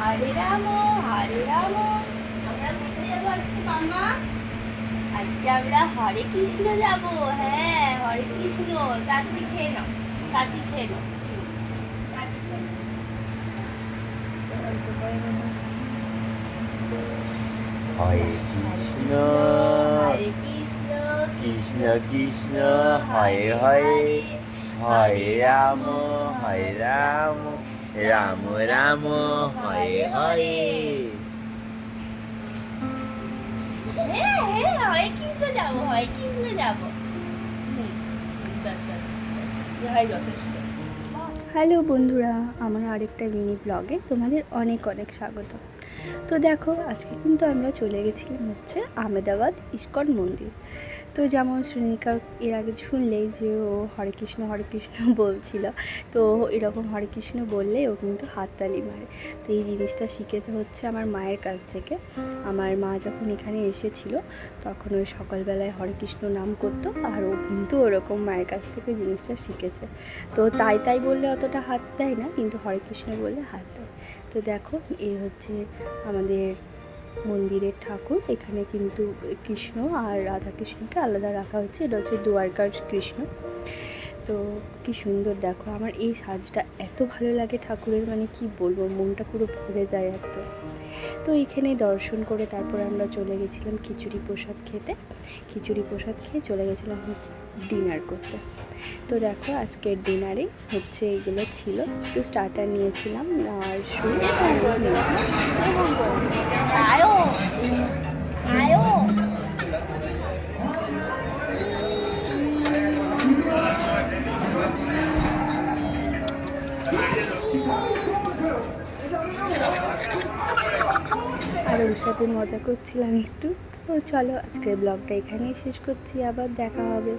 হরে রাম হরে রাম। আমরা কোথায় যাবো আজকে মামা? আজকে আমরা হরে কৃষ্ণ যাব। হ্যাঁ, হরে কৃষ্ণ। তাড়াতাড়ি খেয়ে নাও, তাড়াতাড়ি খেয়ে নাও, তাড়াতাড়ি খেয়ে নাও। হরে কৃষ্ণ হরে কৃষ্ণ কৃষ্ণ কৃষ্ণ হরে হরে হরে রাম রাম রাম হরে হরে। হ্যাঁ হ্যাঁ, হরে কৃষ্ণ যাবো, হরে কৃষ্ণ যাবো। যথেষ্ট। হ্যালো বন্ধুরা, আমার আরেকটা মিনি ব্লগে তোমাদের অনেক অনেক স্বাগত। তো দেখো, আজকে কিন্তু আমরা চলে গেছিলাম হচ্ছে আহমেদাবাদ ইস্কন মন্দির। তো যেমন শ্রেণিকা এর আগে শুনলেই যে ও হরে কৃষ্ণ বলছিল, তো এরকম হরে কৃষ্ণ বললে ও কিন্তু হাততালি মারে। তো এই জিনিসটা শিখেছে হচ্ছে আমার মায়ের কাছ থেকে। আমার মা যখন এখানে এসেছিল তখন ওই সকালবেলায় হরে কৃষ্ণ নাম করতো, আর ও কিন্তু ওরকম মায়ের কাছ থেকে জিনিসটা শিখেছে। তো তাই বললে অতটা হাত দেয় না, কিন্তু হরে কৃষ্ণ বললে হাত দেয়। তো দেখো, এই হচ্ছে আমাদের মন্দিরের ঠাকুর। এখানে কিন্তু কৃষ্ণ আর রাধা কৃষ্ণকে আলাদা রাখা হচ্ছে। এটা হচ্ছে দ্বারকার কৃষ্ণ। তো কি সুন্দর দেখো, আমার এই সাজটা এত ভালো লাগে ঠাকুরের, মানে কি বলবো, মনটা পুরো ভরে যায় একদম। তো এখানে দর্শন করে তারপরে আমরা চলে গেছিলাম খিচুড়ি প্রসাদ খেতে। খিচুড়ি প্রসাদ খেয়ে চলে গেছিলাম হচ্ছে ডিনার করতে। তো দেখো, আজকের ডিনারে হচ্ছে এগুলো ছিল। একটু স্টার্টার নিয়েছিলাম আর স্যুপ আয়ো আয়ো। আর ওর সাথে মজা করছিলাম একটু। তো চলো, আজকের ব্লগটা এখানেই শেষ করছি, আবার দেখা হবে।